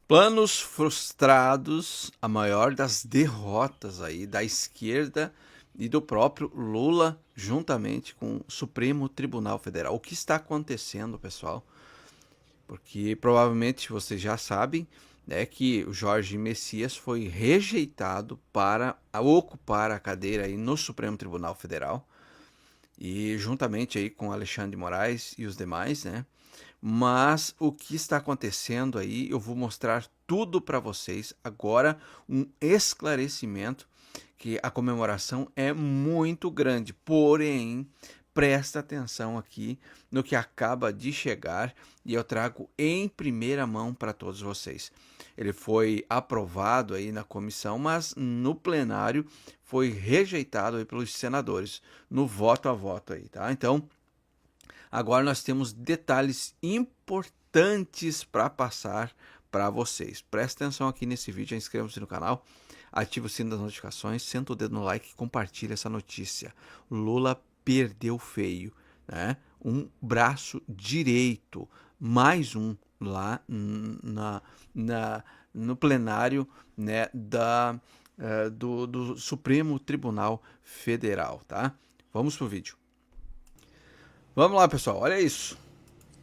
Planos frustrados, a maior das derrotas aí da esquerda e do próprio Lula, juntamente com o Supremo Tribunal Federal. O que está acontecendo, pessoal? Porque provavelmente vocês já sabem, né, que o Jorge Messias foi rejeitado para ocupar a cadeira aí no Supremo Tribunal Federal e juntamente aí com Alexandre de Moraes e os demais, né? Mas o que está acontecendo aí, eu vou mostrar tudo para vocês agora, um esclarecimento que a comemoração é muito grande, porém presta atenção aqui no que acaba de chegar e eu trago em primeira mão para todos vocês. Ele foi aprovado aí na comissão, mas no plenário foi rejeitado aí pelos senadores, no voto a voto aí, tá? Então, agora nós temos detalhes importantes para passar para vocês. Presta atenção aqui nesse vídeo, inscreva-se no canal, ative o sino das notificações, senta o dedo no like e compartilha essa notícia. Lula perdeu feio, né? Um braço direito, mais um lá no plenário, né, do Supremo Tribunal Federal, tá? Vamos pro vídeo. Vamos lá, pessoal, olha isso.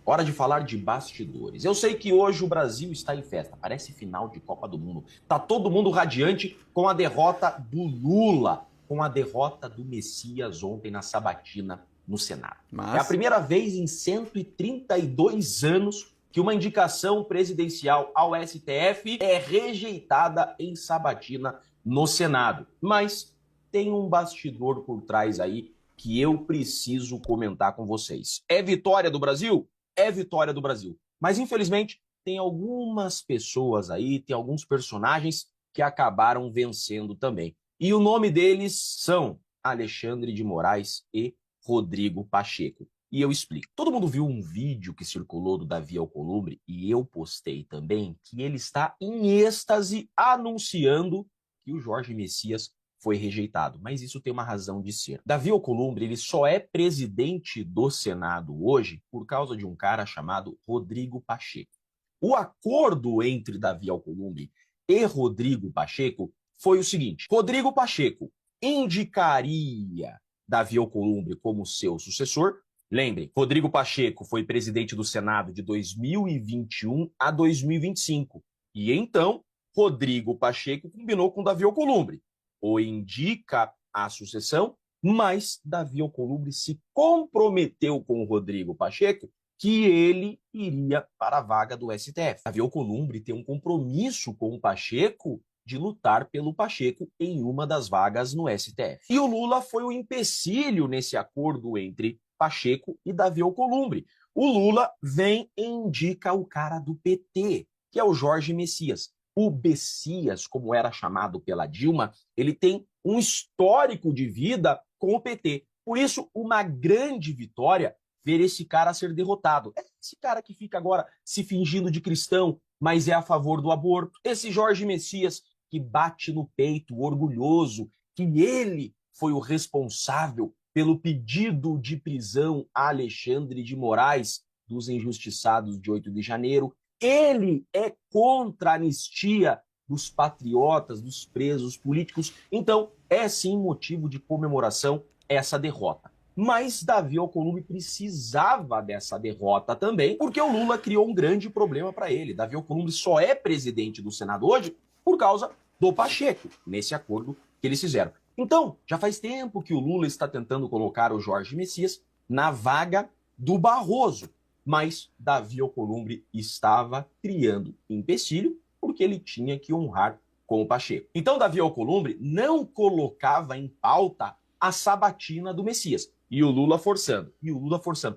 Hora de falar de bastidores. Eu sei que hoje o Brasil está em festa, parece final de Copa do Mundo. Tá todo mundo radiante com a derrota do Lula, com a derrota do Messias ontem na sabatina no Senado. É a primeira vez em 132 anos que uma indicação presidencial ao STF é rejeitada em sabatina no Senado. Mas tem um bastidor por trás aí que eu preciso comentar com vocês. É vitória do Brasil? É vitória do Brasil. Mas, infelizmente, tem algumas pessoas aí, tem alguns personagens que acabaram vencendo também. E o nome deles são Alexandre de Moraes e Rodrigo Pacheco. E eu explico. Todo mundo viu um vídeo que circulou do Davi Alcolumbre, e eu postei também, que ele está em êxtase anunciando que o Jorge Messias foi rejeitado, mas isso tem uma razão de ser. Davi Alcolumbre, ele só é presidente do Senado hoje por causa de um cara chamado Rodrigo Pacheco. O acordo entre Davi Alcolumbre e Rodrigo Pacheco foi o seguinte: Rodrigo Pacheco indicaria Davi Alcolumbre como seu sucessor. Lembrem, Rodrigo Pacheco foi presidente do Senado de 2021 a 2025. E então, Rodrigo Pacheco combinou com Davi Alcolumbre. O indica a sucessão, mas Davi Alcolumbre se comprometeu com o Rodrigo Pacheco que ele iria para a vaga do STF. Davi Alcolumbre tem um compromisso com o Pacheco de lutar pelo Pacheco em uma das vagas no STF. E o Lula foi o empecilho nesse acordo entre Pacheco e Davi Alcolumbre. O Lula vem e indica o cara do PT, que é o Jorge Messias. O Bessias, como era chamado pela Dilma, ele tem um histórico de vida com o PT. Por isso, uma grande vitória ver esse cara ser derrotado. É esse cara que fica agora se fingindo de cristão, mas é a favor do aborto. Esse Jorge Messias que bate no peito, orgulhoso, que ele foi o responsável pelo pedido de prisão a Alexandre de Moraes dos injustiçados de 8 de janeiro. Ele é contra a anistia dos patriotas, dos presos políticos. Então, é sim motivo de comemoração essa derrota. Mas Davi Alcolumbre precisava dessa derrota também, porque o Lula criou um grande problema para ele. Davi Alcolumbre só é presidente do Senado hoje por causa do Pacheco, nesse acordo que eles fizeram. Então, já faz tempo que o Lula está tentando colocar o Jorge Messias na vaga do Barroso. Mas Davi Alcolumbre estava criando empecilho porque ele tinha que honrar com o Pacheco. Então Davi Alcolumbre não colocava em pauta a sabatina do Messias. E o Lula forçando,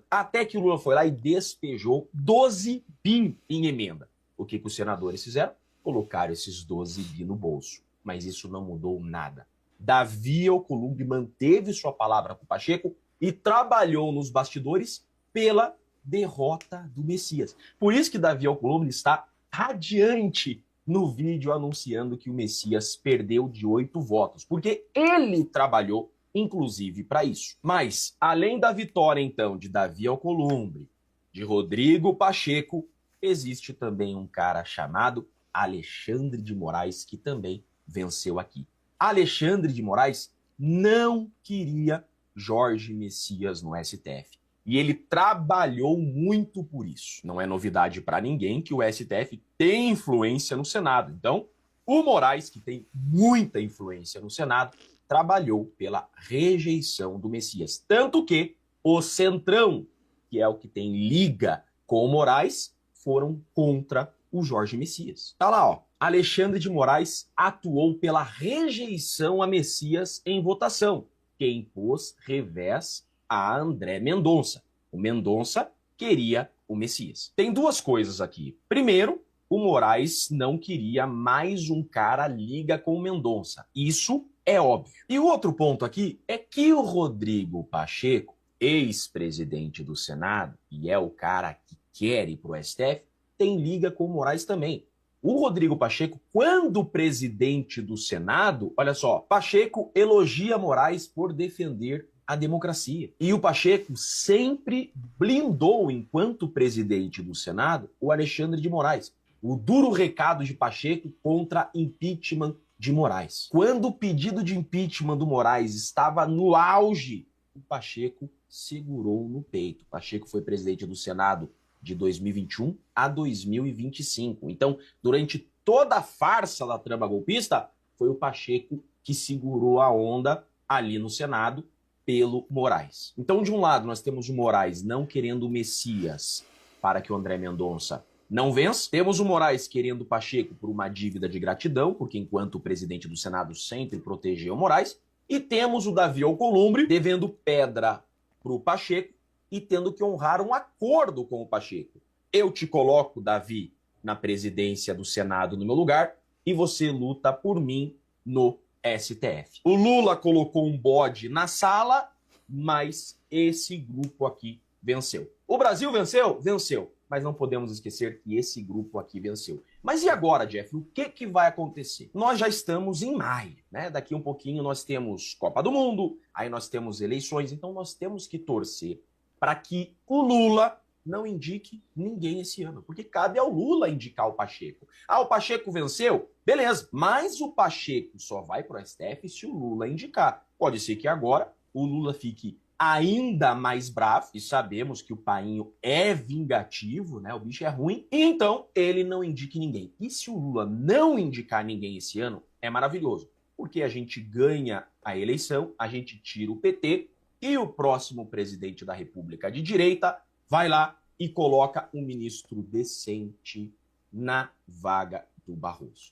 até que o Lula foi lá e despejou 12 bi em emenda. O que os senadores fizeram? Colocaram esses 12 bi no bolso. Mas isso não mudou nada. Davi Alcolumbre manteve sua palavra com o Pacheco e trabalhou nos bastidores pela derrota do Messias. Por isso que Davi Alcolumbre está radiante no vídeo anunciando que o Messias perdeu de 8 votos, porque ele trabalhou, inclusive, para isso. Mas, além da vitória, então, de Davi Alcolumbre, de Rodrigo Pacheco, existe também um cara chamado Alexandre de Moraes, que também venceu aqui. Alexandre de Moraes não queria Jorge Messias no STF. E ele trabalhou muito por isso. Não é novidade para ninguém que o STF tem influência no Senado. Então, o Moraes, que tem muita influência no Senado, trabalhou pela rejeição do Messias. Tanto que o Centrão, que é o que tem liga com o Moraes, foram contra o Jorge Messias. Tá lá, ó. Alexandre de Moraes atuou pela rejeição a Messias em votação, que impôs revés a André Mendonça. O Mendonça queria o Messias. Tem duas coisas aqui. Primeiro, o Moraes não queria mais um cara liga com o Mendonça. Isso é óbvio. E o outro ponto aqui é que o Rodrigo Pacheco, ex-presidente do Senado, e é o cara que quer ir para o STF, tem liga com o Moraes também. O Rodrigo Pacheco, quando presidente do Senado, olha só, Pacheco elogia Moraes por defender a democracia. E o Pacheco sempre blindou, enquanto presidente do Senado, o Alexandre de Moraes. O duro recado de Pacheco contra impeachment de Moraes. Quando o pedido de impeachment do Moraes estava no auge, o Pacheco segurou no peito. Pacheco foi presidente do Senado de 2021 a 2025. Então, durante toda a farsa da trama golpista, foi o Pacheco que segurou a onda ali no Senado pelo Moraes. Então, de um lado, nós temos o Moraes não querendo o Messias para que o André Mendonça não vença. Temos o Moraes querendo o Pacheco por uma dívida de gratidão, porque enquanto o presidente do Senado sempre protegeu o Moraes. E temos o Davi Alcolumbre devendo pedra para o Pacheco e tendo que honrar um acordo com o Pacheco. Eu te coloco, Davi, na presidência do Senado no meu lugar e você luta por mim no STF. O Lula colocou um bode na sala, mas esse grupo aqui venceu. O Brasil venceu? Venceu. Mas não podemos esquecer que esse grupo aqui venceu. Mas e agora, Jeff? O que vai acontecer? Nós já estamos em maio, né? Daqui um pouquinho nós temos Copa do Mundo, aí nós temos eleições, então nós temos que torcer para que o Lula não indique ninguém esse ano, porque cabe ao Lula indicar o Pacheco. Ah, o Pacheco venceu? Beleza, mas o Pacheco só vai para o STF se o Lula indicar. Pode ser que agora o Lula fique ainda mais bravo, e sabemos que o painho é vingativo, né? O bicho é ruim, e então ele não indique ninguém. E se o Lula não indicar ninguém esse ano, é maravilhoso, porque a gente ganha a eleição, a gente tira o PT, e o próximo presidente da República de direita vai lá e coloca um ministro decente na vaga do Barroso.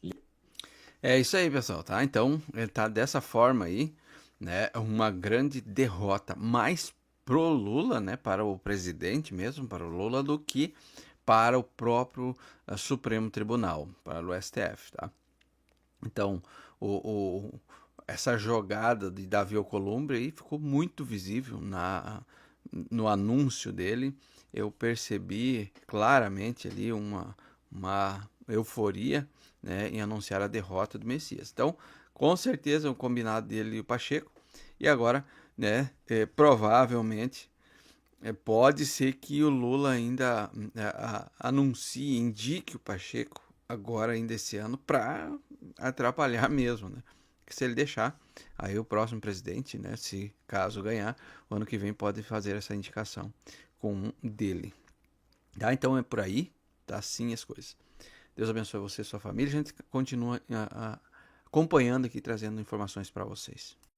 É isso aí, pessoal, tá? Então, ele tá dessa forma aí, né? Uma grande derrota mais pro Lula, né? Para o presidente mesmo, para o Lula, do que para o próprio Supremo Tribunal, para o STF, tá? Então, essa jogada de Davi Alcolumbre aí ficou muito visível no anúncio dele. Eu percebi claramente ali uma euforia, né, em anunciar a derrota do Messias. Então, com certeza, o combinado dele e o Pacheco. E agora, né, provavelmente, pode ser que o Lula ainda anuncie, indique o Pacheco agora, ainda esse ano, para atrapalhar mesmo, né? Que se ele deixar, aí o próximo presidente, né, se caso ganhar, o ano que vem pode fazer essa indicação com um dele. Tá? Então é por aí, tá assim as coisas. Deus abençoe você e sua família. A gente continua acompanhando aqui, trazendo informações para vocês.